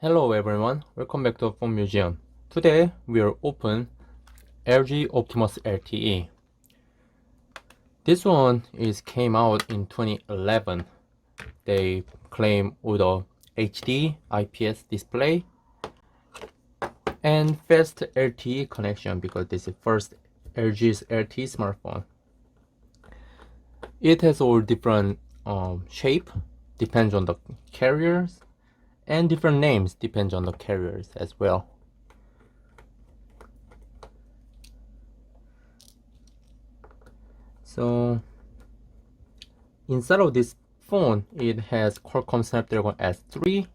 Hello everyone, welcome back to Phone Museum. Today we will open LG Optimus LTE. This one came out in 2011. They claim with a HD IPS display and fast LTE connection because this is first LG's LTE smartphone. It has all different shape, depends on the carriers, and different names depends on the carriers as well. So inside of this phone, it has Qualcomm Snapdragon S3,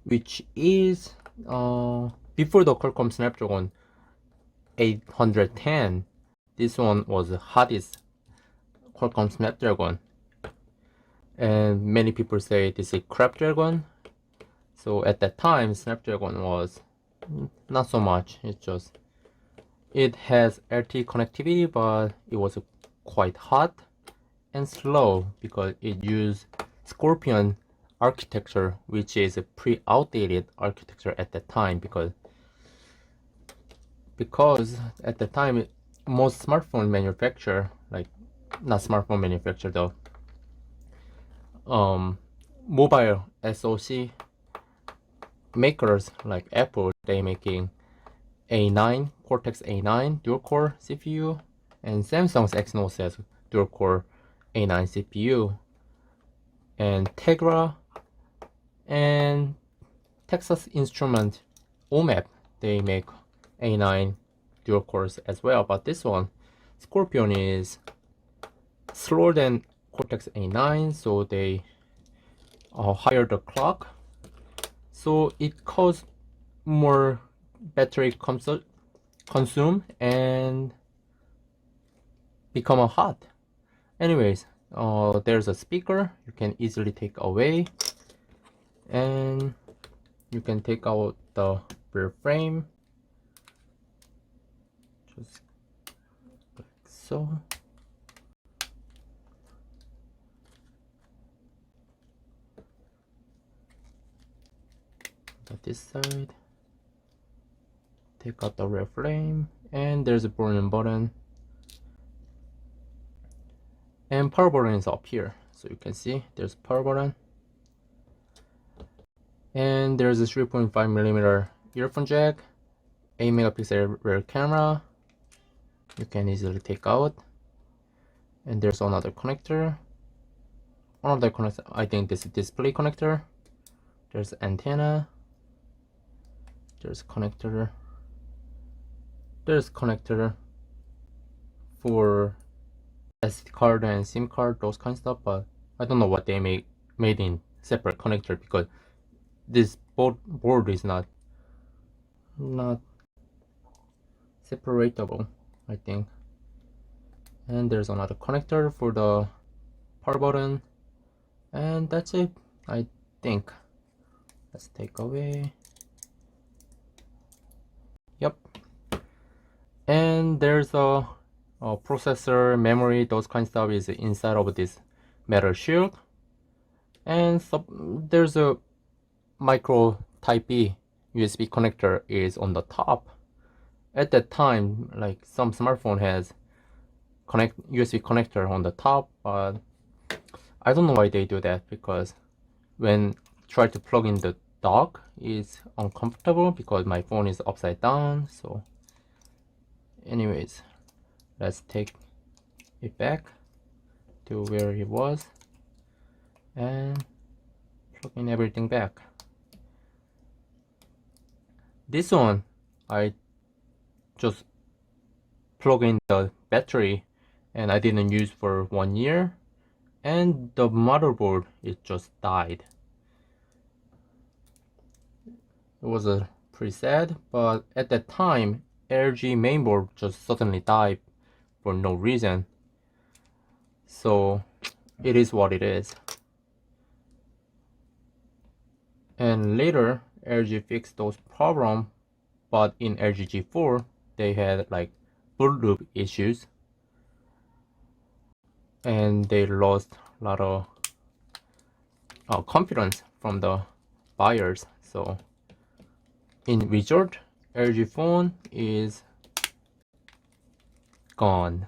which is before the Qualcomm Snapdragon 810. This one was the hottest Qualcomm Snapdragon, and many people say this is Snapdragon. So at that time, Snapdragon was not so much. It has LTE connectivity, but it was quite hot and slow because it used Scorpion architecture, which is a pre-outdated architecture at that time because at the time most smartphone manufacturer, like not smartphone manufacturer though, mobile SoC makers like Apple, they making A9 Cortex A9 dual core CPU, and Samsung's Exynos has dual core A9 CPU, and Tegra and Texas Instrument OMAP, they make A9 dual cores as well. But this one, Scorpion, is slower than Cortex A9, so they higher the clock, so it costs more battery consume and become a hot. Anyways, there's a speaker you can easily take away, and you can take out the rear frame just like so. At this side, take out the rear frame, and there's a volume button, and power button is up here, so you can see there's power button, and there's a 3.5mm earphone jack, 8-megapixel rear camera you can easily take out, and there's another connector. One of the connectors, I think this is display connector. There's antenna, there's connector for SD card and SIM card, those kind of stuff, but I don't know what they made in separate connector because this board is not separatable, I think. And there's another connector for the power button, and that's it, I think. Let's take away. Yep. And there's a processor, memory, those kind of stuff is inside of this metal shield, and there's a micro type B USB connector is on the top. At that time, like some smartphone has USB connector on the top, but I don't know why they do that, because when try to plug in the dock, it's uncomfortable because my phone is upside down. So anyways, let's take it back to where it was and plug in everything back. This one, I just plug in the battery and I didn't use for 1 year, and the motherboard, it just died. It was pretty sad, but at that time LG mainboard just suddenly died for no reason, so it is what it is. And later LG fixed those problems, but in LG G4 they had like boot loop issues and they lost a lot of confidence from the buyers. So in result, LG phone is gone.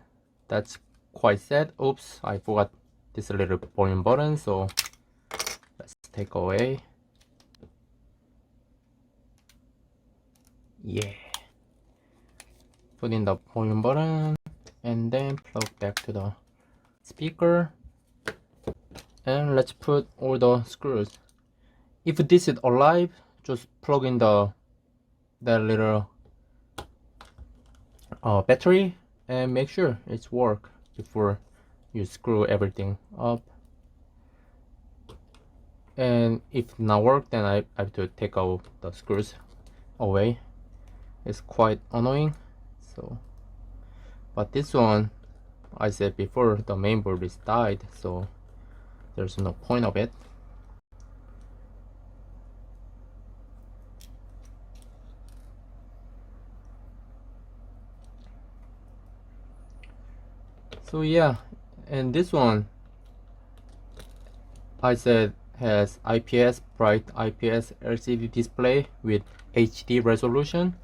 That's quite sad. Oops, I forgot this little volume button, so let's take away. Yeah. Put in the volume button and then plug back to the speaker. And let's put all the screws. If this is alive, just plug in that little battery and make sure it's work before you screw everything up. And if not work, then I have to take out the screws away. It's quite annoying. So, but this one, I said before, the main board is died, so there's no point of it. So yeah, and this one, I said, has IPS, bright IPS LCD display with HD resolution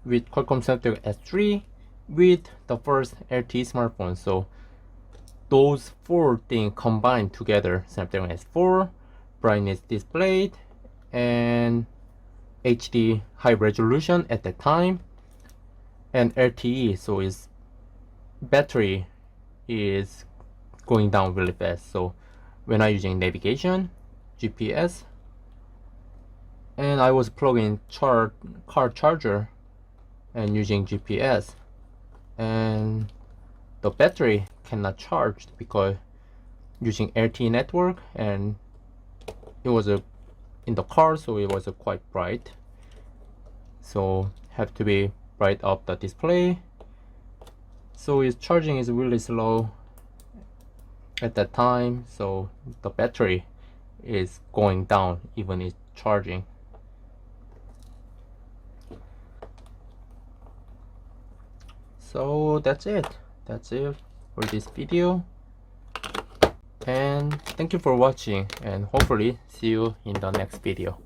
with Qualcomm Snapdragon S3 with the first LTE smartphone. So those four things combined together, Snapdragon S4, brightness displayed, and HD high resolution at that time, and LTE, so its battery is going down really fast. So when I using navigation, GPS, and I was plugging car charger and using GPS, and the battery cannot charge because using LTE network, and it was in the car, so it was quite bright, so have to be bright up the display, so its charging is really slow at that time, so the battery is going down even it's charging. So that's it for this video, and thank you for watching, and hopefully see you in the next video.